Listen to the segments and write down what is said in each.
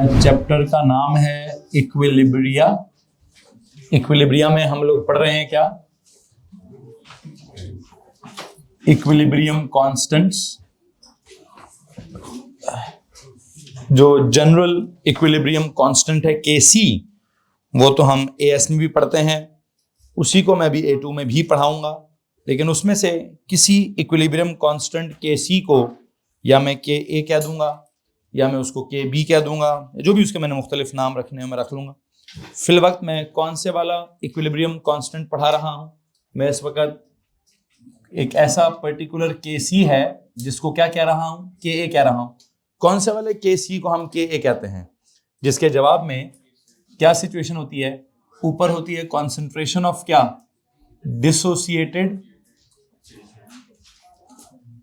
Chapter का नाम है इक्विलिब्रिया। इक्विलिब्रिया में हम लोग पढ़ रहे हैं क्या? Equilibrium constants. जो जनरल इक्विलिब्रियम कांस्टेंट है Kc, वो तो हम AS में भी पढ़ते हैं, उसी को मैं भी A2 में भी पढ़ाऊंगा। लेकिन उसमें से किसी इक्विलिब्रियम कांस्टेंट Kc को या मैं Ka कह दूंगा या मैं उसको Kb कह दूंगा, जो भी उसके मैंने मुख्तलिफ नाम रखने हैं मैं रख लूंगा। फिल वक्त मैं कौन से वाला इक्विलिब्रियम कांस्टेंट पढ़ा रहा हूं? मैं इस वक्त एक ऐसा पर्टिकुलर Kc है जिसको क्या कह रहा हूं? Ka कह रहा हूं। कौन से वाले Kc को हम Ka कहते हैं? जिसके जवाब में क्या सिचुएशन होती है? ऊपर होती है कॉन्सेंट्रेशन ऑफ क्या? डिसोसिएटेड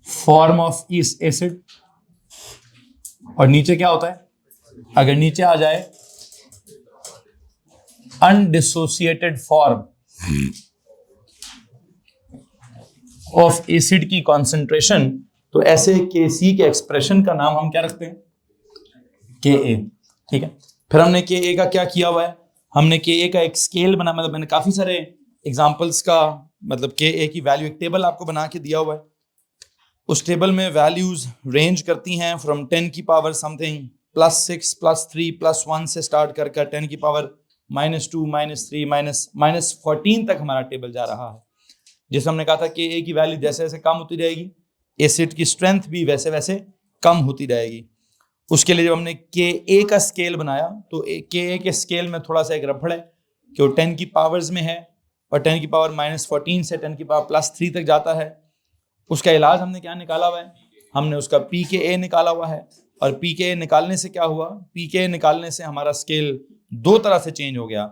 फॉर्म ऑफ इस एसिड। और नीचे क्या होता है? अगर नीचे आ जाए अनडिसोसिएटेड फॉर्म ऑफ एसिड की कॉन्सेंट्रेशन, तो ऐसे Kc के एक्सप्रेशन का नाम हम क्या रखते हैं? Ka। ठीक है, फिर हमने Ka का क्या किया हुआ है? हमने Ka का एक स्केल बना, मतलब मैंने काफी सारे एग्जांपल्स का मतलब Ka की वैल्यू एक टेबल आपको बना के दिया हुआ है। उस टेबल में वैल्यूज रेंज करती हैं फ्रॉम 10 की पावर समथिंग +6 +3 +1 से स्टार्ट कर 10 की पावर -2 -3 -14 तक हमारा टेबल जा रहा है। जिसमें हमने कहा था कि Ka की वैल्यू जैसे जैसे कम होती रहेगी, एसिड की स्ट्रेंथ भी वैसे वैसे कम होती रहेगी। उसके लिए जब हमने Ka का स्केल बनाया तो Ka के स्केल में थोड़ा सा एक रफड़ है कि वो 10 की पावर्स में है और 10 की पावर -14 से 10 की पावर +3 तक जाता है। उसका इलाज हमने क्या निकाला हुआ है? हमने उसका pKa निकाला हुआ है। और pKa निकालने से क्या हुआ? pKa निकालने से हमारा स्केल दो तरह से चेंज हो गया।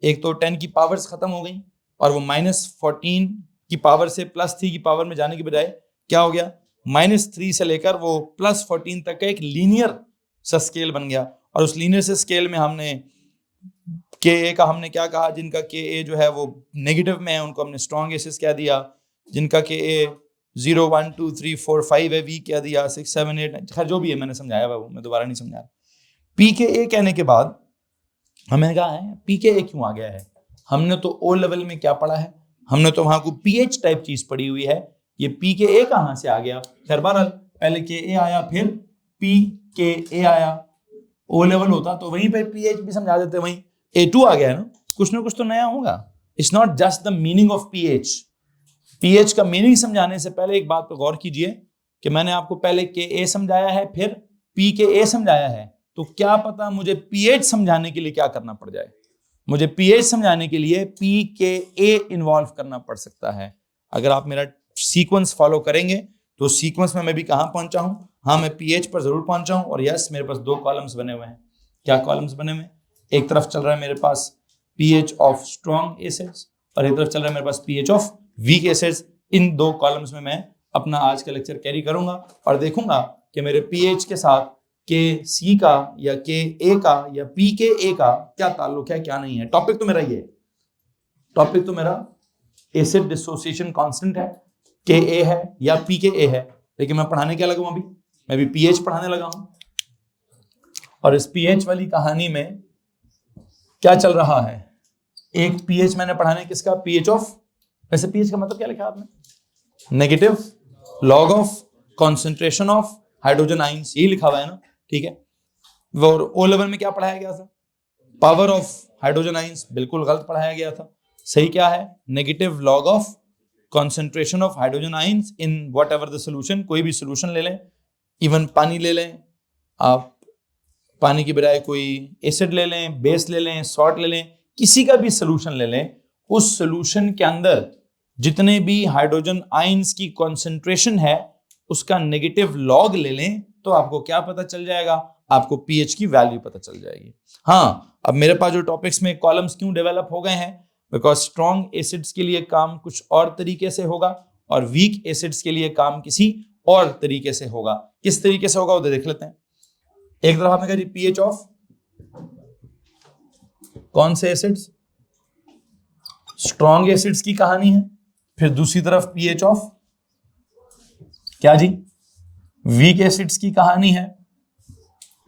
एक तो 10 की पावर्स खत्म हो गई और वो -14 की पावर से +3 की पावर में जाने की बजाय क्या हो गया? -3 से लेकर वो +14 तक का एक लीनियर सा स्केल बन गया। और उस लीनियर से स्केल में हमने Ka का हमने क्या कहा? जिनका Ka जो है वो नेगेटिव में है उनको हमने स्ट्रॉन्ग एसिड्स कह दिया। जिनका Ka 0 1 2 3 4 5 है वीक कह दिया, 6 7 8, खैर जो भी है मैंने समझाया हुआ, वो मैं दोबारा नहीं समझा रहा। pKa कहने के बाद हमें कहा है pKa क्यों आ गया है? हमने तो O लेवल में क्या पढ़ा है? हमने तो वहां को pH टाइप चीज पढ़ी हुई है। ये pKa कहां से आ गया? खैर बहरहाल पहले Ka आया फिर pKa आया। O लेवल होता तो वहीं पे pH भी समझा देते, वहीं A2 आ गया है ना, कुछ तो नया होगा। It's not just the meaning of pH। pH का मीनिंग समझाने से पहले एक बात पर गौर कीजिए कि मैंने आपको पहले Ka समझाया है फिर pKa समझाया है, तो क्या पता मुझे pH समझाने के लिए क्या करना पड़ जाए। मुझे pH समझाने के लिए pKa इन्वॉल्व करना पड़ सकता है। अगर आप मेरा सीक्वेंस फॉलो करेंगे तो सीक्वेंस में मैं भी कहां पहुंचा हूं? हाँ, मैं pH पर जरूर पहुंचा हूं। और यस, मेरे पास दो कॉलम्स बने हुए हैं। क्या कॉलम्स बने हुए हैं? एक तरफ चल रहा है मेरे पास pH ऑफ स्ट्रॉन्ग एसिड्स और एक तरफ चल रहा है मेरे पास pH ऑफ वीक एसिड्स। इन दो कॉलम्स में मैं अपना आज का लेक्चर कैरी करूंगा और देखूंगा कि मेरे pH के साथ Kc का या Ka का या pKa का क्या ताल्लुक है, क्या नहीं है। टॉपिक तो मेरा ये, टॉपिक तो मेरा एसिड डिसोसिएशन कांस्टेंट है, Ka है या pKa है। लेकिन मैं पढ़ाने क्या लगा हूं? अभी मैं भी pH पढ़ाने लगा हूं। और इस pH वाली कहानी में क्या चल रहा है? एक pH मैंने पढ़ाने किसका? pH ऑफ, वैसे pH का मतलब क्या लिखा आपने? Negative log of concentration of hydrogen ions, यही लिखा हुआ है ना, ठीक है। वो O लेवल में क्या पढ़ाया गया था? पावर ऑफ हाइड्रोजन आइंस, बिल्कुल गलत पढ़ाया गया था। सही क्या है? Negative log of concentration of hydrogen ions in what ever the solution. कोई भी सोल्यूशन ले लें, इवन पानी ले लें, आप पानी की बजाय कोई एसिड ले लें, बेस ले लें, सॉल्ट ले लें, किसी का भी सोल्यूशन ले लें, उस सोल्यूशन के अंदर जितने भी हाइड्रोजन आइंस की कॉन्सेंट्रेशन है उसका नेगेटिव लॉग ले लें तो आपको क्या पता चल जाएगा? आपको pH की वैल्यू पता चल जाएगी। हाँ, अब मेरे पास जो टॉपिक्स में कॉलम्स क्यों डेवलप हो गए हैं? बिकॉज स्ट्रॉन्ग एसिड्स के लिए काम कुछ और तरीके से होगा और वीक एसिड्स के लिए काम किसी और तरीके से होगा। किस तरीके से होगा वो देख लेते हैं। एक तरफ आपने कहा pH ऑफ कौन से एसिड्स? स्ट्रॉन्ग एसिड्स की कहानी है। फिर दूसरी तरफ pH ऑफ क्या जी? वीक एसिड्स की कहानी है।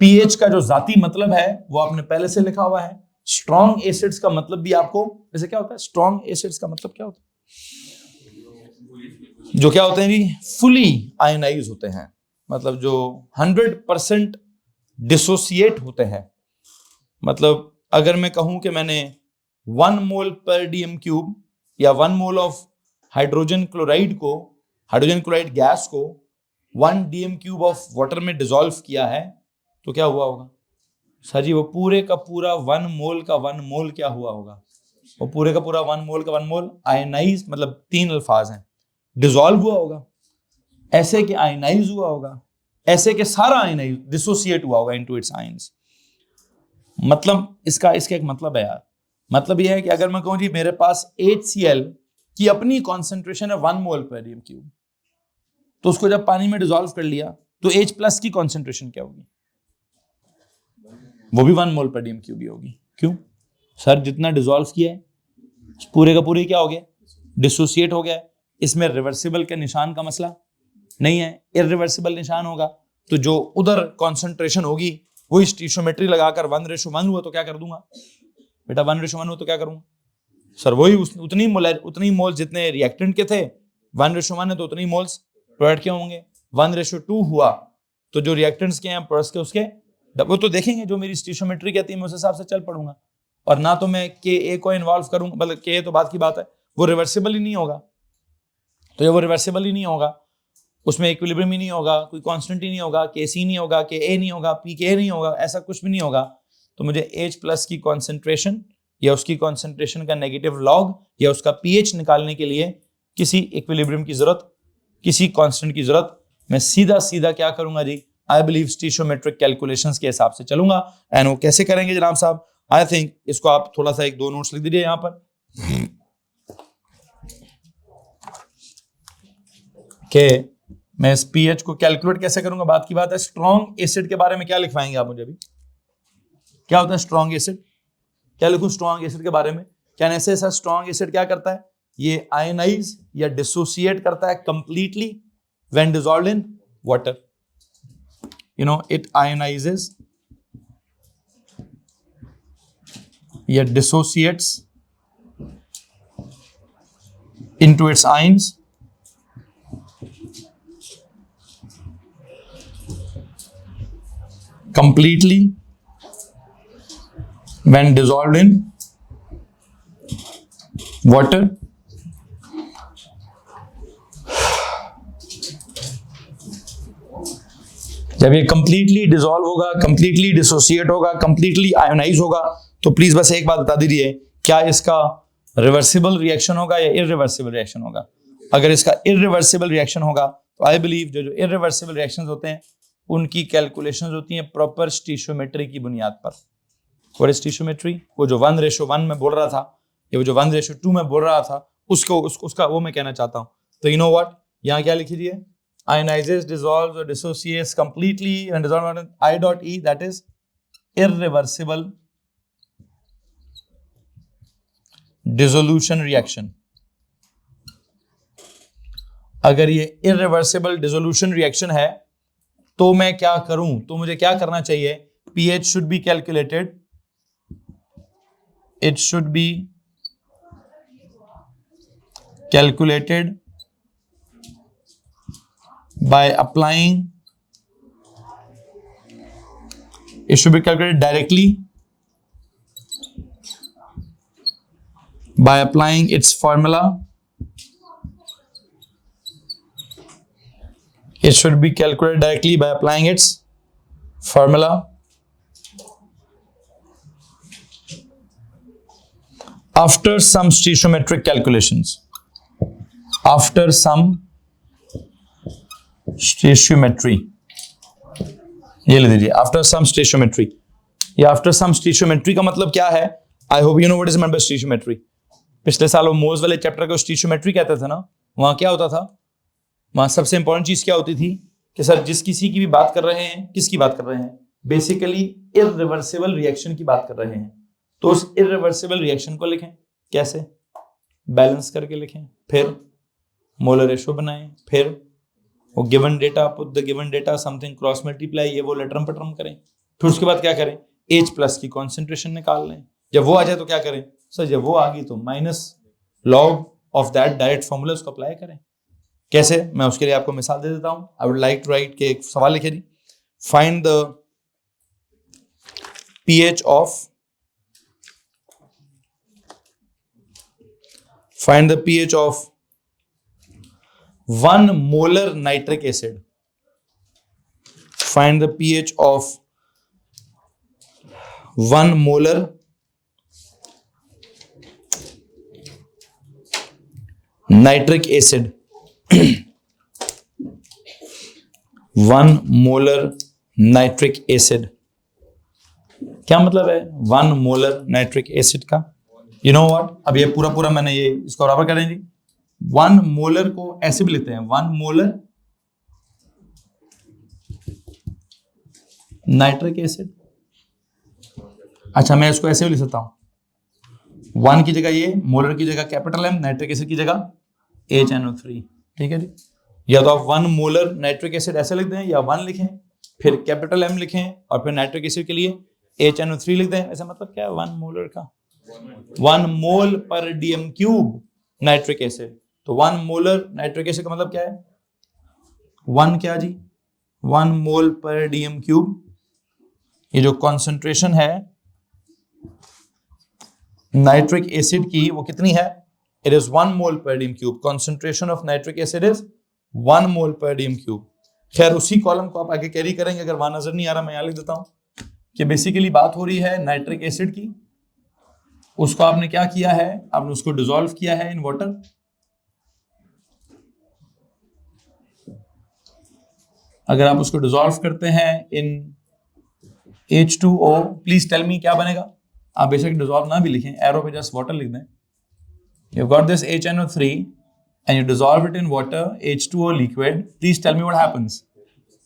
पीएच का जो जाती मतलब है वो आपने पहले से लिखा हुआ है। स्ट्रॉन्ग एसिड्स का मतलब भी आपको, वैसे क्या होता है स्ट्रॉन्ग एसिड्स का मतलब क्या होता है? जो क्या होते हैं जी, फुली आयनाइज होते हैं, मतलब जो 100% डिसोसिएट होते हैं। मतलब अगर मैं कहूं कि मैंने 1 मोल पर डीएम क्यूब या 1 mole of hydrogen chloride gas को 1 डीएम क्यूब ऑफ वाटर में डिसॉल्व किया है, तो क्या हुआ होगा सर जी? वो पूरे का पूरा 1 मोल का 1 मोल क्या हुआ होगा? वो पूरे का पूरा 1 मोल का 1 मोल आयनाइज, मतलब 3 अल्फाज हैं, डिसॉल्व हुआ होगा, ऐसे के आयनाइज हुआ होगा, ऐसे के सारा आयनाइज डिसोसिएट हुआ होगा इनटू इट्स आयंस। मतलब इसका एक मतलब है यार, मतलब यह है कि अगर मैं कहूं जी मेरे पास HCl की अपनी कॉन्सेंट्रेशन है 1 मोल पर डीएम क्यूब, तो उसको जब पानी में डिसॉल्व कर लिया तो H+ की कॉन्सेंट्रेशन क्या होगी? वो भी 1 मोल पर डीएम क्यूब ही होगी। क्यों सर? जितना डिसॉल्व किया है पूरे का पूरे क्या हो गया? डिसोसिएट हो गया। इसमें रिवर्सिबल के निशान का मसला नहीं है, इरिवर्सिबल निशान होगा, तो जो उधर कॉन्सेंट्रेशन होगी वही स्टीशियोमेट्री लगाकर 1:1 हुआ तो क्या कर दूंगा बेटा? 1:1 हुआ तो क्या करूंगा सर? वही उतनी मोल्स जितने रिएक्टेंट के थे, 1:1 है तो उतनी मोल्स प्रोडक्ट के होंगे। 1:2 हुआ तो जो रिएक्टेंट्स के हैं प्रोडक्ट्स के उसके वो तो देखेंगे, जो मेरी स्टीशियोमेट्री कहती है मैं उस हिसाब से चल पड़ूंगा। और ना तो मैं Ka को इन्वॉल्व करूंगा, मतलब Ka तो बात की बात है, वो रिवर्सिबल ही नहीं होगा। तो जब वो रिवर्सिबल ही नहीं होगा, उसमें इक्विलिब्रियम ही नहीं होगा, कोई कांस्टेंट ही नहीं होगा, Kc नहीं होगा, Ka नहीं होगा, Pk नहीं होगा, ऐसा कुछ भी नहीं होगा, तो मुझे H+ की कॉन्सेंट्रेशन या उसकी कॉन्सेंट्रेशन का नेगेटिव लॉग या उसका pH निकालने के लिए किसी इक्विलिब्रियम की जरूरत, किसी कांस्टेंट की जरूरत, मैं सीधा क्या करूंगा जी? आई बिलीव स्टीशियोमेट्रिक कैलकुलेशंस के हिसाब से चलूंगा। एंड वो कैसे करेंगे जनाब साहब? आई थिंक इसको आप थोड़ा सा 1-2 नोट्स लिख दीजिए यहां पर कि मैं इस pH को कैलकुलेट कैसे करूंगा। बात की बात है स्ट्रॉन्ग एसिड के बारे में क्या लिखवाएंगे आप मुझे? अभी क्या होता है स्ट्रॉन्ग एसिड? क्या लिखूं स्ट्रॉन्ग एसिड के बारे में? क्या ऐसे ऐसा स्ट्रॉन्ग एसिड क्या करता है? ये आयनाइज या डिसोसिएट करता है completely when dissolved in water. You know it ionizes या dissociates into its ions completely when dissolved in water. जब ये कंप्लीटली डिसॉल्व होगा, कंप्लीटली डिसोसिएट होगा, कंप्लीटली आयोनाइज होगा, तो प्लीज बस एक बात बता दीजिए, क्या इसका रिवर्सिबल रिएक्शन होगा या इरिवर्सिबल रिएक्शन होगा? अगर इसका इरिवर्सिबल रिएक्शन होगा तो आई बिलीव जो इरिवर्सिबल रिएक्शंस होते हैं उनकी कैलकुलेशंस होती हैं प्रॉपर स्टीशियोमेट्री की बुनियाद पर। और स्टीशियोमेट्री वो जो 1:1 में बोल रहा था या वो जो 1:2 में बोल रहा था उसका वो मैं कहना चाहता हूं। तो यू नो व्हाट, यहां क्या लिख लीजिए? ionizes, dissolves or dissociates completely when dissolved in I.E, that is irreversible dissolution reaction। अगर ये irreversible dissolution reaction है तो मैं क्या करूं? तो मुझे क्या करना चाहिए? pH should be calculated, it should be calculated by applying, it should be calculated directly by applying its formula. It should be calculated directly by applying its formula. After some stoichiometric calculations. After some stoichiometry. ये ले दीजिए after some स्टीशियोमेट्री। ये after some स्टीशियोमेट्री का मतलब क्या है? I hope you know what is meant by stoichiometry. पिछले साल वो मोल्स वाले चैप्टर को स्टीशियोमेट्री कहते थे ना, वहां क्या होता था? वहां सबसे इंपॉर्टेंट चीज क्या होती थी कि सर जिस किसी की भी बात कर रहे हैं, किसकी बात कर रहे हैं? बेसिकली इरिवर्सिबल रिएक्शन की बात कर रहे हैं। तो उस इरिवर्सिबल रिएक्शन को लिखें कैसे? बैलेंस करके लिखें, फिर मोलर रेशो बनाएं, फिर वो given data put the given data something cross multiply, ये वो लेटरम पटरम करें। फिर उसके बाद क्या करें, H प्लस की कॉन्सेंट्रेशन निकाल लें, जब वो आ जाए तो क्या करें सर, जब वो आ गई तो minus log of that direct formula उसको अप्लाई करें। कैसे, मैं उसके लिए आपको मिसाल दे देता हूं। I would like to write के एक सवाल लिखे जी, find the pH of 1 molar nitric acid. Find the pH of 1 molar nitric acid. 1 molar nitric acid. क्या मतलब है 1 मोलर नाइट्रिक एसिड का? यू नो व्हाट, अब ये पूरा मैंने ये इसको बराबर करें जी। 1 मोलर को ऐसे भी लिखते हैं, 1 मोलर नाइट्रिक एसिड। अच्छा, मैं इसको ऐसे भी लिख सकता हूं, 1 की जगह ये, मोलर की जगह कैपिटल एम, नाइट्रिक एसिड की जगह HNO3। ठीक है जी, या तो आप 1 मोलर नाइट्रिक एसिड ऐसे लिख दें, या 1 लिखें फिर कैपिटल एम लिखें और फिर नाइट्रिक एसिड के लिए HNO3 लिख दें। ऐसा मतलब क्या है 1 मोलर का? 1 mole per dm cube nitric acid. तो 1 मोलर नाइट्रिक एसिड का मतलब क्या है? 1 क्या जी? 1 मोल पर डीएम क्यूब। ये जो कॉन्सेंट्रेशन है नाइट्रिक एसिड की वो कितनी है? It is 1 mole per dm cube. Concentration of nitric acid is 1 mole per dm cube. खैर, उसी कॉलम को आप आगे कैरी करेंगे। अगर वहां नजर नहीं आ रहा, मैं यहां लिख देता हूं कि बेसिकली बात हो रही है नाइट्रिक एसिड की। उसको आपने क्या किया है, आपने उसको डिसॉल्व किया है इन वाटर। अगर आप उसको डिसॉल्व करते हैं इन H2O, प्लीज टेल मी क्या बनेगा? आप बेशक डिसॉल्व ना भी लिखें, एरो पे जस्ट वाटर लिख दें। You got this HNO3 and you dissolve it in water, H2O liquid. Please tell me what happens.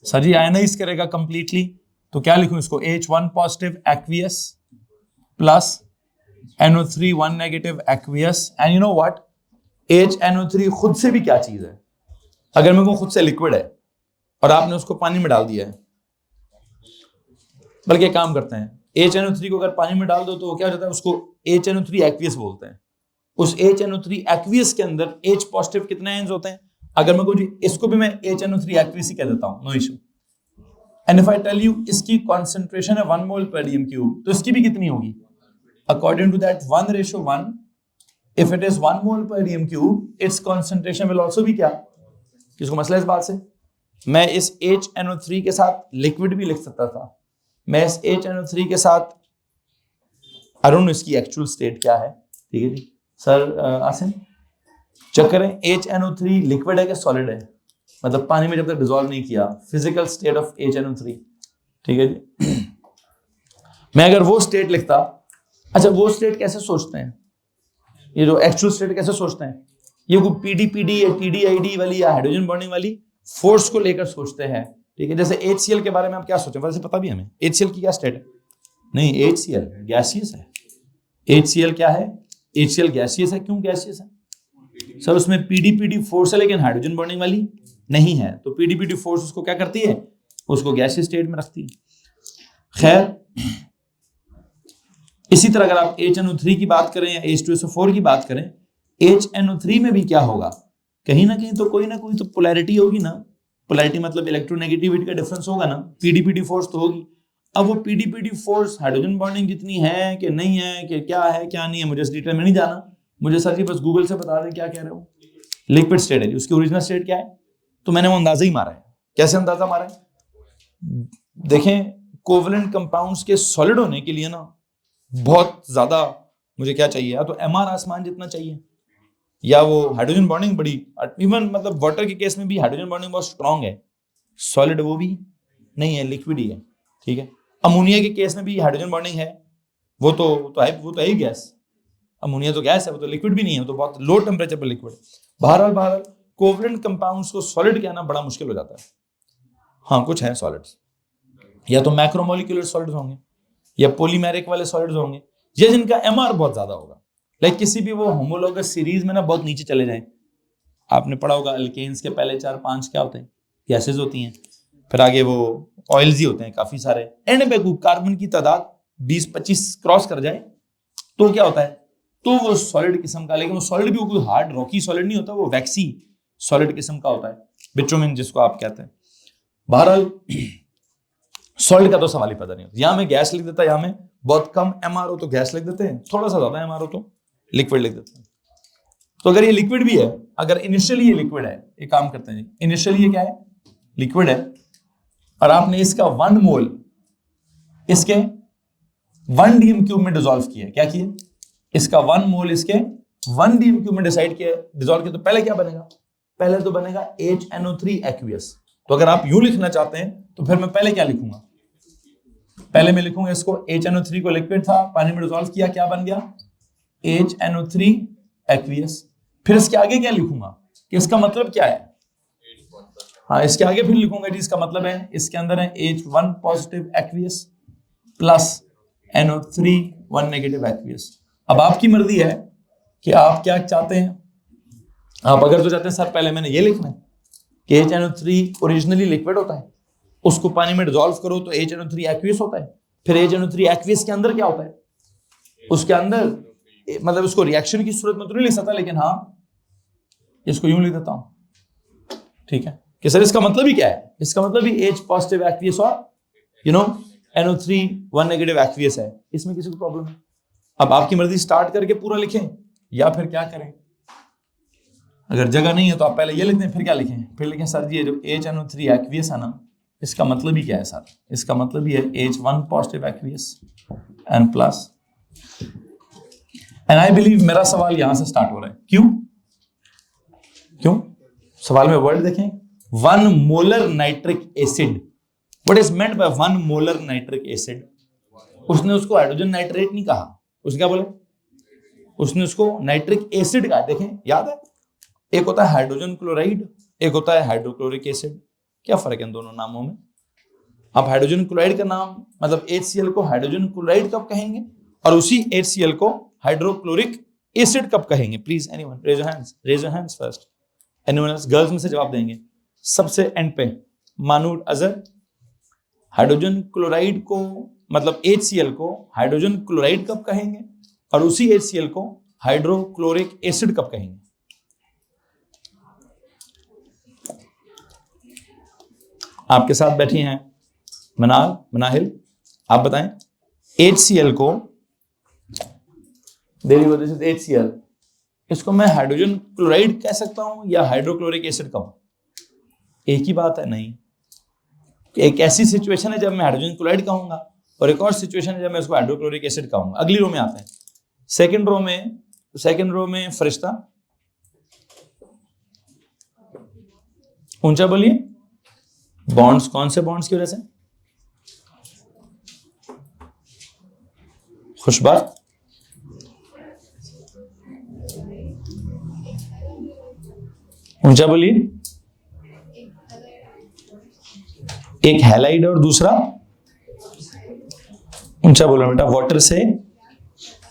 Sir ji ionise करेगा completely, तो क्या लिखूं इसको? H1 positive aqueous plus NO3 1 negative aqueous. And you know what? HNO3 खुद से भी क्या चीज है? अगर मेरे को खुद से लिक्विड है और आपने उसको पानी में डाल दिया है, बल्कि एक काम करते हैं, HNO3 को अगर पानी में डाल दो तो वो क्या हो जाता है? उसको HNO3 aqueous बोलते हैं। उस HNO3 aqueous के अंदर H पॉजिटिव कितने आयंस होते हैं? अगर मैं कहूं इसको भी मैं HNO3 aqueous ही कह देता हूं, no issue. And if I tell you इसकी कॉन्सेंट्रेशन है 1 मोल पर डीएम क्यूब, तो इसकी भी कितनी होगी? According to that 1:1, if it is 1 mole per dm cube, its concentration will also be क्या? किसको मसला इस बात से? मैं इस HNO3 के साथ लिक्विड भी लिख सकता था। मैं इस HNO3 के साथ, आई डोंट नो इसकी एक्चुअल स्टेट क्या है। ठीक है जी सर, आसिम चेक करें HNO3 लिक्विड है कि सॉलिड है, मतलब पानी में जब तक डिसॉल्व नहीं किया, फिजिकल स्टेट ऑफ HNO3। ठीक है जी मैं अगर वो स्टेट लिखता, अच्छा वो स्टेट कैसे सोचते हैं, ये जो एक्चुअल स्टेट कैसे सोचते हैं? ये कोई PDPD या TDID वाली या हाइड्रोजन बॉन्डिंग वाली फोर्स को लेकर सोचते हैं। ठीक है, जैसे HCl के बारे में आप क्या सोचें? वैसे पता भी हमें HCl की क्या स्टेट है? नहीं, HCl गैसियस है। HCl क्या है? HCl गैसियस है। क्यों गैसियस है सर? उसमें PDPD फोर्स है लेकिन हाइड्रोजन बॉन्डिंग वाली नहीं है, तो PDPD फोर्स उसको क्या करती है? उसको गैसियस स्टेट में रखती है। खैर, इसी तरह अगर आप HNO3 की बात करें या H2SO4 की बात करें, HNO3 में भी क्या होगा? कहीं ना कहीं तो कोई ना कोई तो पोलैरिटी होगी ना। पोलैरिटी मतलब इलेक्ट्रोनेगेटिविटी का डिफरेंस होगा ना, PDPD फोर्स तो होगी। अब वो PDPD फोर्स हाइड्रोजन बॉन्डिंग जितनी है कि नहीं है, कि क्या है क्या नहीं है, मुझे इस डिटेल में नहीं जाना। मुझे सर जी बस गूगल से बता दें क्या कह रहे हो। लिक्विड स्टेट है, उसकी ओरिजिनल स्टेट क्या है? तो मैंने वो अंदाजा ही मारा है। कैसे अंदाजा मारा है? देखें, कोवलेंट कंपाउंड्स के सॉलिड होने के लिए ना बहुत ज्यादा मुझे क्या चाहिए, या तो MR आसमान जितना चाहिए, या वो हाइड्रोजन बॉन्डिंग बड़ी, इवन मतलब वाटर के केस में भी हाइड्रोजन बॉन्डिंग बहुत स्ट्रांग है। सॉलिड वो भी नहीं है, लिक्विड ही है। ठीक है, अमोनिया के केस में भी हाइड्रोजन बॉन्डिंग है, वो तो है ही गैस। अमोनिया तो गैस है, वो तो लिक्विड भी नहीं है, तो बहुत लो टेम्परेचर पर लिक्विड। बहरहाल कोवलेंट कंपाउंड्स को सॉलिड कहना बड़ा मुश्किल हो जाता है। हाँ, कुछ है सॉलिड्स, या तो मैक्रोमोलिकुलर सॉलिड्स होंगे, या पॉलीमेरिक वाले सॉलिड्स होंगे, या जिनका MR बहुत ज्यादा होगा। लाइक किसी भी वो होमोलोगस सीरीज में ना बहुत नीचे चले जाएं। आपने पढ़ा होगा अल्केन्स के पहले 4-5 क्या होते हैं? गैसेज होती हैं। फिर आगे वो ऑयल्स ही होते हैं काफी सारे। एंड पे कार्बन की तादाद 20-25 क्रॉस कर जाए तो क्या होता है, तो वो सॉलिड किस्म का, लेकिन वो सॉलिड भी कोई हार्ड रॉकी सॉलिड नहीं होता, वो वैक्सी सॉलिड किस्म का होता है, बिट्यूमेन जिसको आप कहते हैं। बहरहाल सॉलिड का तो सवाल ही पता नहीं होता। यहां में गैस लिख देता है, यहां में बहुत कम MRO तो गैस लिख देते हैं, थोड़ा सा ज्यादा MRO तो लिक्विड लिख देते हैं। तो अगर ये लिक्विड भी है, अगर इनिशियली ये लिक्विड है, एक काम करते हैं जी, इनिशियली ये क्या है, लिक्विड है, और आपने इसका 1 मोल इसके 1 dm³ में डिसॉल्व किया, क्या किया, इसका 1 मोल इसके 1 dm³ में डिसाइड किया, डिसॉल्व किया, तो पहले क्या बनेगा, पहले तो बनेगा HNO3 एक्वियस। तो अगर आप यूं लिखना चाहते हैं तो फिर मैं पहले क्या लिखूंगा, पहले मैं लिखूंगा इसको HNO3 को लिक्विड था, पानी में डिसॉल्व किया, क्या बन गया, HNO3 एक्वियस। फिर इसके आगे क्या लिखूंगा कि इसका मतलब क्या है, हाँ इसके आगे फिर लिखूंगा जी इसका मतलब है इसके अंदर है H1 positive aqueous plus NO3 1 negative aqueous. अब आपकी मर्जी है कि आप क्या चाहते हैं। आप अगर तो चाहते हैं सर पहले मैंने ये लिखना है कि HNO3 ओरिजिनली लिक्विड होता है, उसको पानी में डिसॉल्व करो तो HNO3 एक्वियस होता है, फिर HNO3 एक्वियस के अंदर क्या होता है, उसके अंदर मतलब उसको रिएक्शन की सूरत में तो नहीं लिख सकता, लेकिन हाँ इसको यूं लिख देता हूं, ठीक है, कि सर इसका मतलब ही क्या है, इसका मतलब ही H पॉजिटिव एक्वियस और NO3 1 नेगेटिव एक्वियस है, इसमें किसी को प्रॉब्लम है। अब आपकी मर्जी स्टार्ट करके पूरा लिखें या फिर क्या करें, अगर जगह नहीं है तो आप पहले ये लिखते हैं फिर क्या लिखें, फिर लिखें सर जी ये जो HNO3 एक्वियस है ना, इसका मतलब ही क्या है सर, इसका मतलब ही है H1 positive aqueous and plus, and I believe मेरा सवाल यहां से स्टार्ट हो रहा है। क्यों सवाल में वर्ड देखें, 1 molar nitric acid, what is meant bye 1 molar nitric acid. उसने उसको हाइड्रोजन नाइट्रेट नहीं कहा, उसने क्या बोले, उसने उसको नाइट्रिक एसिड कहा। देखें याद है, एक होता है हाइड्रोजन क्लोराइड, एक होता है हाइड्रोक्लोरिक एसिड, क्या फर्क है इन दोनों नामों में। आप हाइड्रोजन क्लोराइड का नाम मतलब HCl को हाइड्रोजन क्लोराइड कब कहेंगे और उसी HCl को हाइड्रोक्लोरिक एसिड कब कहेंगे, please anyone raise your hands first, anyone else, girls में से जवाब देंगे। सबसे एंड पे मानूर अजहर, हाइड्रोजन क्लोराइड को मतलब HCl को हाइड्रोजन क्लोराइड कब कहेंगे और उसी HCl को हाइड्रोक्लोरिक एसिड कब कहेंगे। आपके साथ बैठी हैं मनाहिल, आप बताएं HCl को, देरी वजह से HCl, इसको मैं हाइड्रोजन क्लोराइड कह सकता हूं या हाइड्रोक्लोरिक एसिड कहूं, एक ही बात है नहीं। एक ऐसी सिचुएशन है जब मैं हाइड्रोजन क्लोराइड कहूंगा और एक और सिचुएशन है जब मैं उसको हाइड्रोक्लोरिक एसिड कहूंगा। अगली रो में आते हैं, सेकंड रो में फरिश्ता, ऊंचा बोलिए, बॉन्ड्स, कौन से बॉन्ड्स की वजह से, खुशबात, ऊंचा बोलिए, एक हैलाइड और दूसरा, ऊंचा बोलो बेटा, वाटर से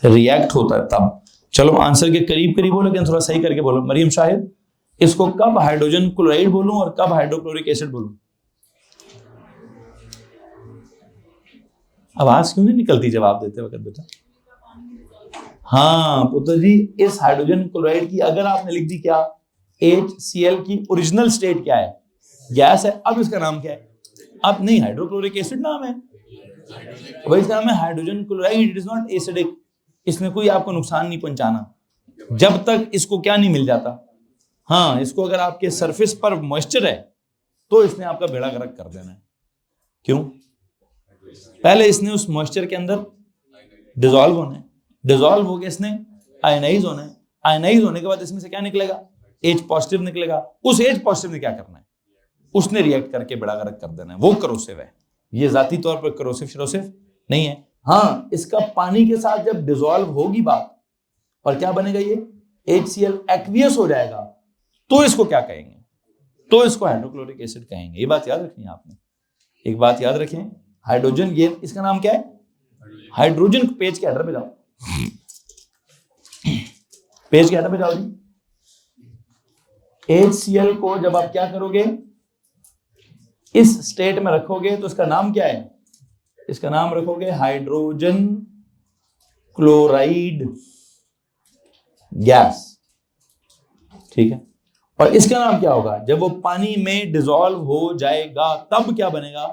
रिएक्ट होता है तब। चलो आंसर के करीब बोलो, लेकिन थोड़ा सही करके बोलो। मरियम शाहिद, इसको कब हाइड्रोजन क्लोराइड बोलूं और कब हाइड्रोक्लोरिक एसिड बोलूं। आवाज क्यों नहीं निकलती जवाब देते वक्त बेटा। हाँ पुत्र जी, इस हाइड्रोजन क्लोराइड की अगर आपने लिख दी क्या, HCl की ओरिजिनल स्टेट क्या है, गैस है, अब इसका नाम क्या है, अब नहीं हाइड्रोक्लोरिक एसिड नाम है, वही इसका नाम है hydrogen chloride, it is not acidic, इसमें कोई आपको नुकसान नहीं पहुंचाना जब तक इसको क्या नहीं मिल जाता। हाँ, इसको अगर आपके सरफेस पर मॉइस्चर है तो इसने आपका बेड़ा गर्क कर देना है। क्यों, पहले इसने उस मॉइस्चर के अंदर डिसॉल्व होना है, डिसॉल्व हो गया इसने आयनाइज होना है, आयनाइज होने के बाद इसमें से क्या निकलेगा, H पॉजिटिव निकलेगा। उस H पॉजिटिव ने क्या करना है, उसने रिएक्ट करके बेड़ा गर्क कर देना है, वो करोसिव है। ये जाती तौर पर करोसिव शरोसिव नहीं है। हाँ, इसका पानी के साथ जब डिसॉल्व होगी बात और क्या बनेगा, ये HCl एक्वियस हो जाएगा, तो इसको क्या कहेंगे, तो इसको हाइड्रोक्लोरिक एसिड कहेंगे। ये बात याद रखनी है आपने, एक बात याद रखें, हाइड्रोजन, ये इसका नाम क्या है, हाइड्रोजन। पेज के हेडर पे जाओ, पेज के हेडर पे जाओ जी। HCl को जब आप क्या करोगे, इस स्टेट में रखोगे तो इसका नाम क्या है? इसका नाम रखोगे हाइड्रोजन क्लोराइड गैस, ठीक है। और इसका नाम क्या होगा? जब वो पानी में डिसॉल्व हो जाएगा तब क्या बनेगा?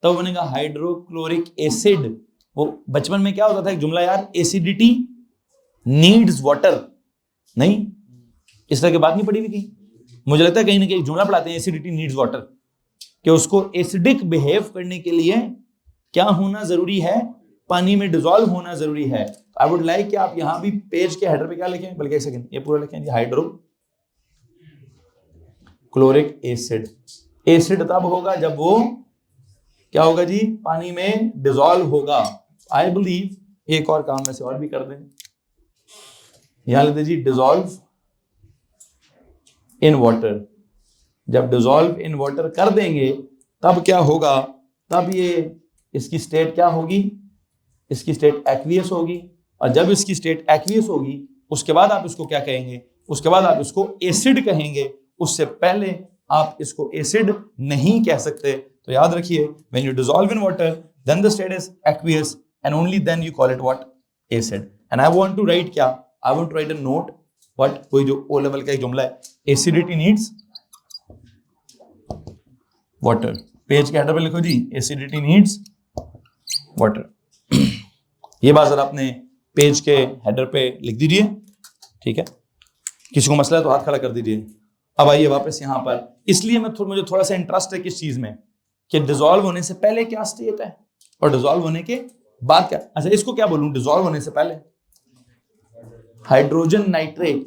तब बनेगा हाइड्रोक्लोरिक एसिड। वो बचपन में क्या होता था एक जुमला यार, एसिडिटी नीड्स वाटर, नहीं इस तरह की बात नहीं पड़ी हुई कहीं? मुझे लगता है कहीं ना कहीं जुमला पढ़ाते हैं एसिडिटी नीड्स वाटर, कि उसको एसिडिक बिहेव करने के लिए क्या होना जरूरी है? पानी में डिसॉल्व होना जरूरी है। आई वुड लाइक कि आप यहां भी पेज के हेडर पे क्या लिखें, बल्कि एक सेकंड ये पूरा लिखें, हाइड्रो क्लोरिक एसिड। एसिड तब होगा जब वो क्या होगा जी? पानी में डिसॉल्व होगा। आई बिलीव एक और काम में से और भी कर दें, यहां लेते जी डिसॉल्व इन वाटर। जब डिसॉल्व इन वाटर कर देंगे तब क्या होगा? तब ये इसकी स्टेट क्या होगी? इसकी स्टेट एक्वियस होगी। और जब इसकी स्टेट एक्वियस होगी उसके बाद आप इसको क्या कहेंगे? उसके बाद आप इसको एसिड कहेंगे। उससे पहले आप इसको एसिड नहीं कह सकते। तो याद रखिए, when you dissolve in water then the state is aqueous and only then you call it what? Acid. And I want to write क्या? I want to write a note what, कोई जो O level का एक जुमला है, acidity needs water. Page के header पे लिखो जी एसिडिटी नीड्स वाटर। ये बात जरा अपने पेज के हेडर पे लिख दीजिए, ठीक है। किसी को मसला है तो हाथ खड़ा कर दीजिए। अब आइए वापस यहां पर, इसलिए मुझे थोड़ा सा इंटरेस्ट है किस चीज में, कि डिसॉल्व होने से पहले क्या स्टेट है और डिसॉल्व होने के बाद क्या। अच्छा इसको क्या बोलूं? डिसॉल्व होने से पहले हाइड्रोजन नाइट्रेट।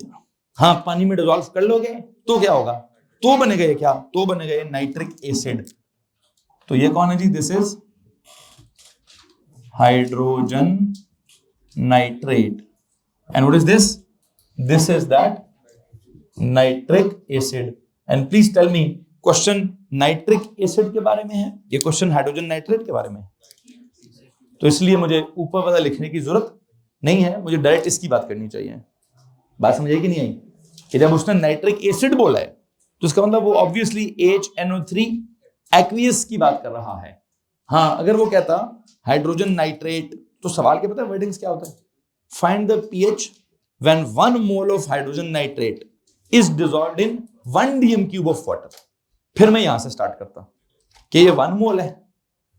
हाँ, पानी में डिसॉल्व कर लोगे तो क्या होगा? तो बनेगा ये क्या? तो बनेगा ये नाइट्रिक एसिड। तो ये कौन है जी? This is hydrogen nitrate. And what is this? This is that nitric acid. And please tell me, question nitric acid के बारे में है, ये क्वेश्चन हाइड्रोजन नाइट्रेट के बारे में है। तो इसलिए मुझे ऊपर वाला लिखने की जरूरत नहीं है, मुझे डायरेक्ट इसकी बात करनी चाहिए। बात समझ आई कि नहीं आई? कि जब उसने नाइट्रिक एसिड बोला है तो इसका मतलब वो ऑब्वियसली HNO3 एक्वियस की बात कर रहा है। हाँ, अगर वो कहता हाइड्रोजन नाइट्रेट तो सवाल क्या पता है वर्डिंग्स क्या होता है? Find the pH when 1 mole of hydrogen nitrate is dissolved in 1 dm cube of water. फिर मैं यहां से स्टार्ट करता कि ये 1 मोल है,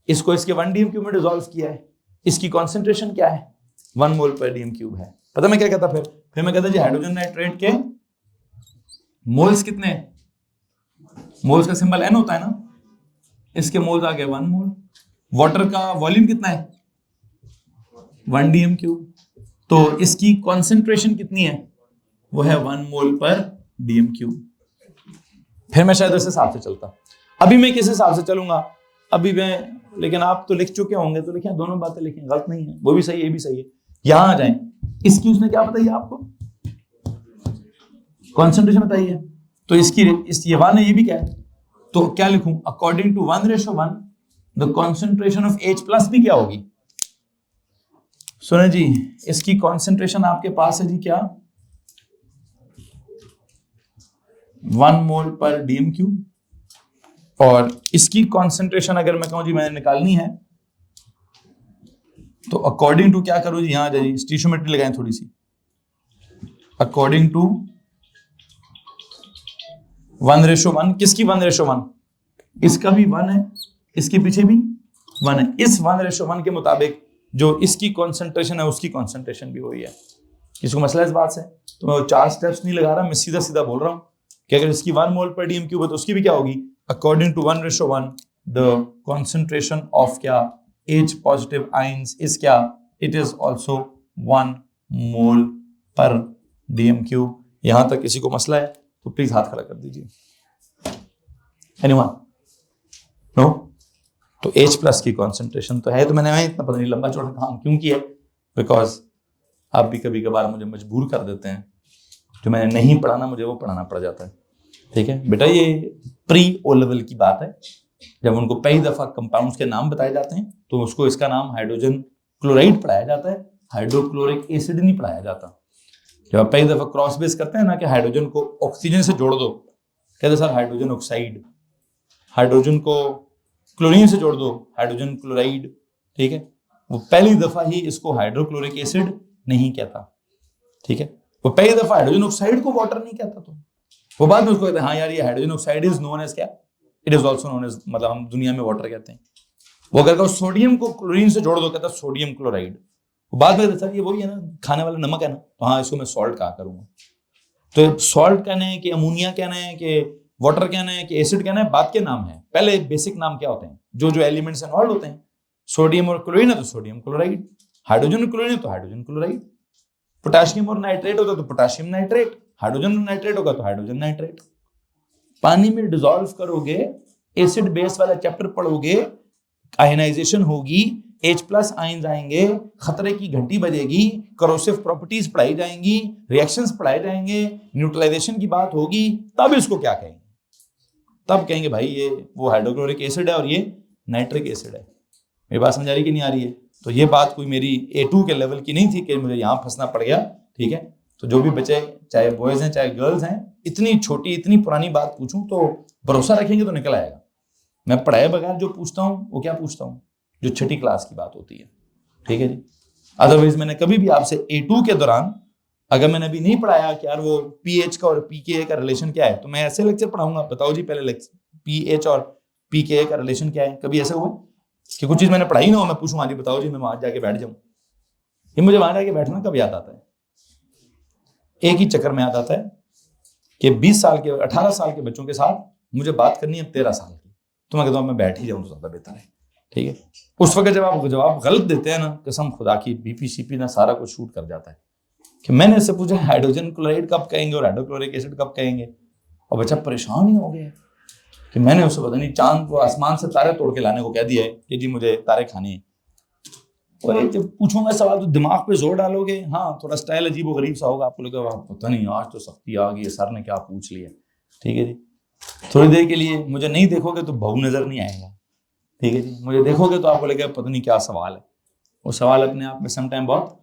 इसको इसके 1 dm क्यूब में डिसॉल्व किया है, इसकी कॉन्सेंट्रेशन क्या है? 1 मोल पर dm क्यूब है। पता मैं क्या कहता? फिर मैं कहता जी हाइड्रोजन नाइट्रेट के मोल्स कितने हैं? मोल्स का सिंबल N होता है ना, इसके मोल्स आ गए 1 मोल। वाटर का वॉल्यूम कितना है? 1 dm क्यूब। तो इसकी कॉन्सेंट्रेशन कितनी है? वो है 1 मोल पर dm क्यूब। फिर मैं शायद उस हिसाब से चलता। अभी मैं किस हिसाब से चलूंगा? अभी मैं, लेकिन आप तो लिख चुके होंगे तो लिखें, दोनों बातें लिखें, गलत नहीं है, वो भी सही है, ये भी सही है। यहां आ जाए, इसकी उसने क्या बताई आपको? कॉन्सेंट्रेशन बताइए। तो इसकी ये 1 है, ये भी क्या है? तो क्या लिखूं? According to 1:1 the concentration of H plus भी क्या होगी? सुने जी, इसकी कॉन्सेंट्रेशन आपके पास है जी क्या? 1 मोल पर dm क्यूब। और इसकी कॉन्सेंट्रेशन अगर मैं कहूं जी मैंने निकालनी है तो अकॉर्डिंग टू क्या करूं जी? यहां आ जाइए, स्टीशियोमेट्री लगाएं थोड़ी सी। According to 1:1। किसकी 1:1? इसका भी 1 है, इसके पीछे भी 1 है। इस 1:1 के मुताबिक जो इसकी कॉन्सेंट्रेशन है उसकी कॉन्सेंट्रेशन भी वही है। किसी को मसला इस बात से? तो मैं 4 स्टेप्स नहीं लगा रहा, मैं सीधा सीधा बोल रहा हूं कि अगर इसकी 1 मोल पर dm क्यूब है तो उसकी भी क्या होगी? According to 1:1 the concentration of क्या? H पॉजिटिव आयंस इज क्या? It is also 1 mole per dm cube. यहां तक किसी को मसला है तो प्लीज हाथ खड़ा कर दीजिए। एनीवन? नो? तो H प्लस की कॉन्सेंट्रेशन तो है। तो मैंने इतना पता नहीं लंबा चौड़ा काम क्यों किया, बिकॉज आप भी कभी कभार मुझे मजबूर कर देते हैं, जो मैंने नहीं पढ़ाना मुझे वो पढ़ाना पड़ जाता है। ठीक है बेटा, ये प्री ओ लेवल की बात है। जब उनको पहली दफा कंपाउंड्स के नाम बताए जाते हैं तो उसको इसका नाम हाइड्रोजन क्लोराइड पढ़ाया जाता है, हाइड्रोक्लोरिक एसिड नहीं पढ़ाया जाता। जब आप पहली दफा क्रॉस बेस करते हैं ना कि हाइड्रोजन को ऑक्सीजन से जोड़ दो, कहते सर हाइड्रोजन ऑक्साइड, हाइड्रोजन को क्लोरीन से जोड़ दो हाइड्रोजन क्लोराइड, ठीक है। वो पहली दफा ही इसको हाइड्रोक्लोरिक एसिड नहीं कहता, ठीक है। वो पहली दफा हाइड्रोजन ऑक्साइड को वाटर नहीं कहता, तो वो बाद में उसको कहते हैं हाँ यार ये hydrogen oxide is known as क्या, it is also known as, मतलब हम दुनिया में वाटर कहते हैं। वो अगर सोडियम को क्लोरीन से जोड़ दो कहता है सोडियम क्लोराइड। वो बाद में सर ये वही है ना, खाने वाला नमक है ना, तो हाँ इसको मैं सॉल्ट कहा करूंगा। तो सॉल्ट कहना है कि अमोनिया कहना है कि वाटर कहना है कि एसिड कहना है, बात के नाम है। पहले बेसिक नाम क्या होते हैं, जो जो एलिमेंट्स इन्वॉल्व होते हैं। सोडियम और क्लोरीन है तो सोडियम क्लोराइड, हाइड्रोजन और क्लोरीन है तो हाइड्रोजन क्लोराइड, पोटेशियम और नाइट्रेट होता तो पोटेशियम नाइट्रेट, हाइड्रोजन और नाइट्रेट होगा तो हाइड्रोजन नाइट्रेट। पानी में डिसॉल्व करोगे, एसिड बेस वाला चैप्टर पढ़ोगे, आयनाइजेशन होगी, H+ आयंस आएंगे, खतरे की घंटी बजेगी, करोसिव प्रॉपर्टीज पढ़ाई जाएंगी, रिएक्शंस पढ़ाए जाएंगे, न्यूट्रलाइजेशन की बात होगी, तब इसको क्या कहेंगे, तब कहेंगे भाई ये वो हाइड्रोक्लोरिक एसिड है और ये नाइट्रिक एसिड है। मेरी बात समझ आ रही कि नहीं आ रही है? तो ये बात कोई मेरी A2 के लेवल की नहीं थी कि मुझे यहाँ फंसना पड़ गया, ठीक है। तो जो भी बच्चे चाहे बॉयज हैं चाहे गर्ल्स हैं, इतनी छोटी इतनी पुरानी बात पूछूं तो भरोसा रखेंगे तो निकल आएगा। मैं पढ़ाए बगैर जो पूछता हूँ वो क्या पूछता हूँ, जो छठी क्लास की बात होती है, ठीक है जी। अदरवाइज मैंने कभी भी आपसे A2 के दौरान अगर मैंने अभी नहीं पढ़ाया कि यार वो pH का और pKa का रिलेशन क्या है, तो मैं ऐसे लेक्चर पढ़ाऊंगा, बताओ जी पहले लेक्चर pH और pKa का रिलेशन क्या है। कभी ऐसा हुआ कि कुछ चीज मैंने पढ़ाई ना हो, मैं पूछूं हाँ जी बताओ जी, मैं वहां जाके बैठ जाऊं। ये मुझे वहां जाके बैठना कब याद आता है, एक ही चक्कर में याद आता है कि 20 साल के 18 साल के बच्चों के साथ मुझे बात करनी है 13 साल की, तो मैं कहता हूँ मैं बैठ ही जाऊँ तो ज्यादा बेहतर है, ठीक है। उस वक्त जब आप जवाब गलत देते हैं ना, कसम खुदा की BP ना सारा कुछ शूट कर जाता है कि मैंने इससे पूछा हाइड्रोजन क्लोराइड कब कहेंगे और हाइड्रोक्लोरिक एसिड कब कहेंगे, और बच्चा परेशान ही हो गया कि मैंने उससे पता नहीं चांद को आसमान से तारे तोड़ के लाने को कह दिया है कि जी मुझे तारे खाने हैं। और जब पूछूंगा सवाल तो दिमाग पे जोर डालोगे, हाँ थोड़ा स्टाइल अजीब व गरीब सा होगा, आपको लगेगा पता नहीं आज तो सख्ती आ गई, सर ने क्या पूछ लिया, ठीक है जी। थोड़ी देर के लिए मुझे नहीं देखोगे तो बहु नजर नहीं आएगा, ठीक है जी। मुझे देखोगे तो आपको लगेगा पता नहीं क्या सवाल है। वो सवाल अपने आप में समटाइम बहुत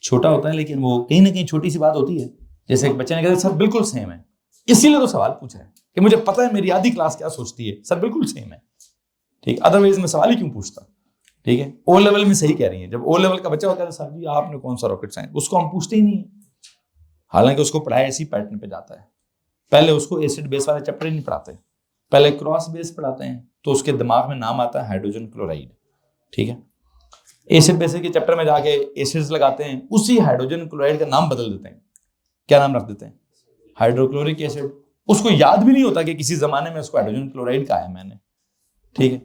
छोटा होता है, लेकिन वो कहीं ना कहीं छोटी सी बात होती है। जैसे एक बच्चे ने कहा सर बिल्कुल सेम है, इसीलिए तो सवाल पूछा है कि मुझे पता है मेरी आधी क्लास क्या सोचती है, सर बिल्कुल सेम है, ठीक। अदरवाइज मैं सवाल ही क्यों पूछता, ठीक है। O लेवल में सही कह रही है, जब O लेवल का बच्चा होता है सर जी आपने कौन सा रॉकेट साइंस, उसको हम पूछते ही नहीं है, हालांकि उसको पढ़ाया इसी पैटर्न पे जाता है। पहले उसको एसिड बेस वाले चैप्टर ही नहीं पढ़ाते, पहले क्रॉस बेस पढ़ाते हैं, तो उसके दिमाग में नाम आता है हाइड्रोजन क्लोराइड, ठीक है। एसिड बेस के चैप्टर में जाके एसिड्स लगाते हैं, उसी हाइड्रोजन क्लोराइड का नाम बदल देते हैं, क्या नाम रख देते हैं, हाइड्रोक्लोरिक एसिड। उसको याद भी नहीं होता कि किसी जमाने में उसको हाइड्रोजन क्लोराइड कहा है मैंने, ठीक है।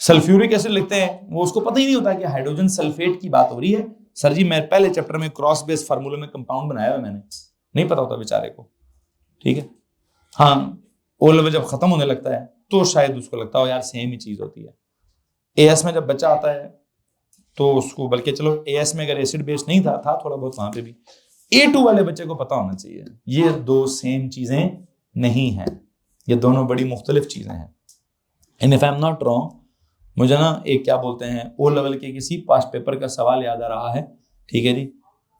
सल्फ्यूरिक एसिड लिखते हैं, वो उसको पता ही नहीं होता कि हाइड्रोजन सल्फेट की बात हो रही है। सर जी मैं पहले चैप्टर में क्रॉस बेस फार्मूले में कंपाउंड बनाया है मैंने, नहीं पता होता बेचारे को, ठीक है। हाँ O लेवल जब खत्म होने लगता है तो शायद उसको लगता हो यार सेम ही चीज होती है। AS में जब बच्चा आता है तो उसको, बल्कि चलो AS में अगर एसिड बेस नहीं था थोड़ा बहुत वहां पे भी, A2 वाले बच्चे को पता होना चाहिए ये दो सेम चीजें नहीं है, ये दोनों बड़ी मुख्तलिफ चीजें हैं। And if I am not wrong, मुझे ना एक क्या बोलते हैं O लेवल के किसी पास्ट पेपर का सवाल याद आ रहा है, ठीक है जी।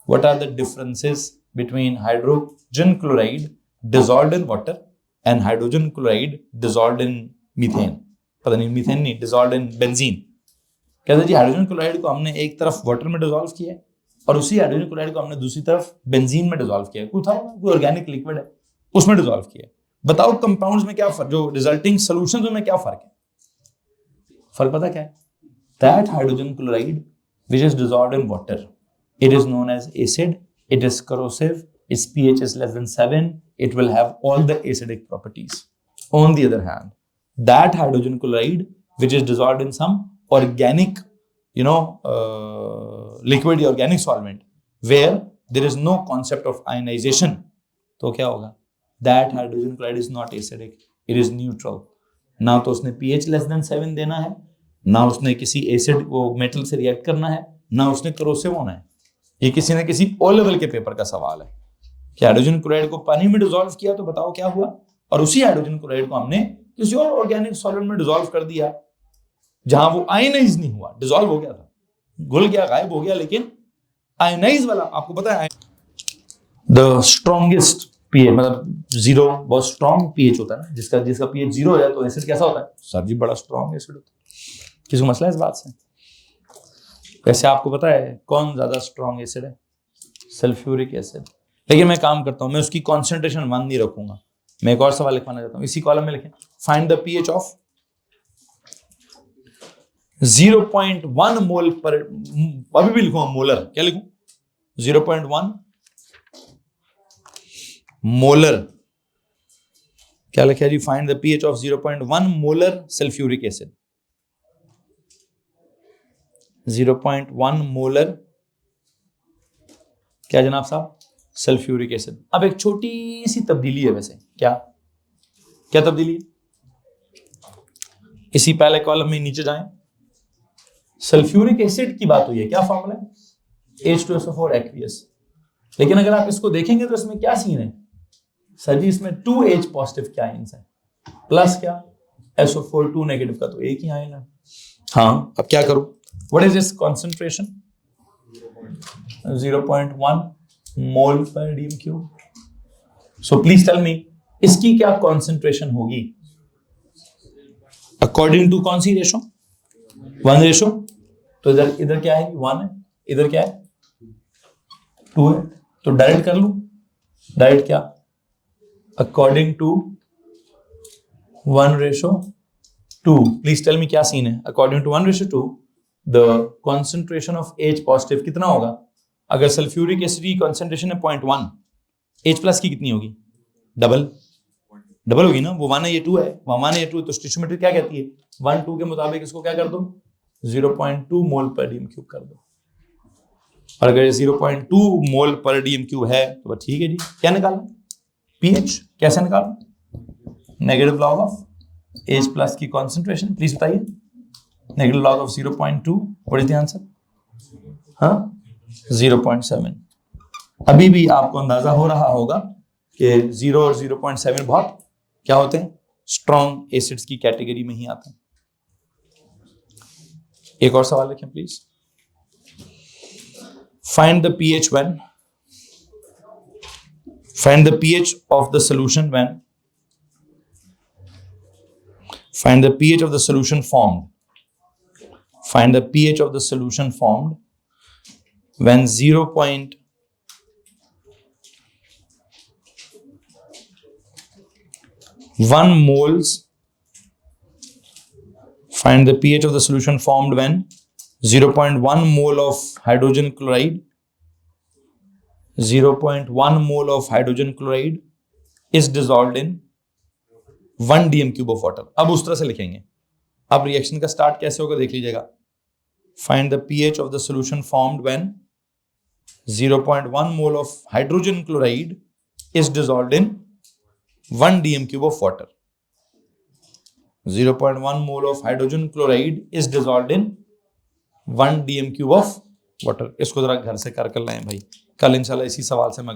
What are the differences between hydrogen chloride dissolved in water and hydrogen chloride dissolved in methane, पता नहीं मीथेन नहीं, डिसॉल्व्ड इन बेंजीन। कहते जी हाइड्रोजन क्लोराइड को हमने एक तरफ वाटर में डिसॉल्व किया है और उसी हाइड्रोजन क्लोराइड को हमने दूसरी तरफ बेंजीन में डिसॉल्व किया है, कोई ऑर्गेनिक लिक्विड है उसमें डिसॉल्व किया है। बताओ कंपाउंड्स में क्या फर्क, जो रिजल्टिंग सॉल्यूशंस में क्या फर्क है? फर्क पता क्या है? That hydrogen chloride which is dissolved in water, it is known as acid, it is corrosive, its pH is less than 7, it will have all the acidic properties. On the other hand, that hydrogen chloride which is dissolved in some organic liquid organic solvent where there is no concept of ionization, तो क्या होगा? That hydrogen chloride is not acidic, it is neutral. ना तो उसने pH less than 7 देना है, ना उसने किसी एसिड को मेटल से रिएक्ट करना है, ना उसने करोसिव होना है। ये किसी न किसी O लेवल के पेपर का सवाल है कि हाइड्रोजन क्लोराइड को पानी में डिसॉल्व किया तो बताओ क्या हुआ, और उसी हाइड्रोजन क्लोराइड को हमने किसी और ऑर्गेनिक सॉल्वेंट में डिसॉल्व कर दिया जहां वो आयनाइज नहीं हुआ, डिसॉल्व हो गया था, घुल गया, गायब हो गया, लेकिन आयनाइज वाला आपको पता है द स्ट्रॉन्गेस्ट पीएच मतलब जीरो बहुत स्ट्रॉन्ग पीएच होता है ना, जिसका पीएच जीरो हो जाए तो एसिड कैसा होता है सर जी, बड़ा स्ट्रॉन्ग एसिड होता है। किसी को मसला है इस बात से? वैसे आपको पता है कौन ज्यादा स्ट्रॉन्ग एसिड है? Sulphuric acid. लेकिन मैं काम करता हूं, मैं उसकी कॉन्सेंट्रेशन 1 नहीं रखूंगा। मैं एक और सवाल लिखवाना चाहता हूं, इसी कॉलम में लिखें, find the pH of 0.1 mole पर, अभी भी लिखूंगा मोलर, क्या लिखूं? 0.1 मोलर, क्या लिखा जी? Find the pH of 0.1 molar sulphuric acid. 0.1 molar क्या जनाब साहब? Sulphuric acid. अब एक छोटी सी तब्दीली है वैसे, क्या तब्दीली है? इसी पहले कॉलम में नीचे जाएं, सल्फ्यूरिक एसिड की बात हुई है, क्या फॉर्मूला है? H2SO4 aqueous. लेकिन अगर आप इसको देखेंगे तो इसमें क्या सीन है सर जी? इसमें 2H पॉजिटिव के आयन्स है, प्लस क्या SO4 2 नेगेटिव का तो एक ही आयन है। हाँ, अब क्या करूं? What is this concentration? 0.1 mole per dm cube. So please tell me, इसकी क्या कॉन्सेंट्रेशन होगी अकॉर्डिंग टू कौन सी रेशो? 1 रेशो। तो इधर क्या है? 1 है, इधर क्या है? 2 है। तो डायरेक्ट कर लूं, डायरेक्ट क्या? According to 1:2। Please tell me क्या सीन है? According to 1:2 the concentration of H positive कितना होगा? अगर सल्फ्यूरिक एसिड की कॉन्सेंट्रेशन है 0.1, H प्लस की कितनी होगी? डबल होगी ना, वो 1 है ये 2 है, 1 है ये 2, तो स्टोइचियोमेट्री क्या कहती है? 1:2 के मुताबिक इसको क्या कर दो? 0.2 मोल पर डीएम क्यूब कर दो। और अगर 0.2 मोल पर डीएम क्यूब है तो ठीक है जी। क्या निकाला? पीएच। कैसे निकाला? Negative log of H plus की कॉन्सेंट्रेशन। प्लीज बताइए, negative log of 0.2, what is the answer? हाँ, 0.7। अभी भी आपको अंदाजा हो रहा होगा कि 0 और 0.7 बहुत क्या होते हैं? स्ट्रॉन्ग एसिड्स की कैटेगरी में ही आते हैं। एक और सवाल लिखें please. Find the pH when, find the pH of the solution when, find the pH of the solution formed, find the pH of the solution formed when 0.1 moles, find the pH of the solution formed when 0.1 mole of hydrogen chloride, 0.1 mole of hydrogen chloride is dissolved in 1 dm cube of water। अब उस तरह से लिखेंगे। अब reaction का start कैसे होगा देख लीजिएगा। Find the pH of the solution formed when 0.1 mole of hydrogen chloride is dissolved in 1 dm cube of water। 0.1 mole of hydrogen chloride is dissolved in 1 dm cube of water। इसको जरा घर से कर लाएं भाई, कल इंशाल्लाह इसी सवाल से मैं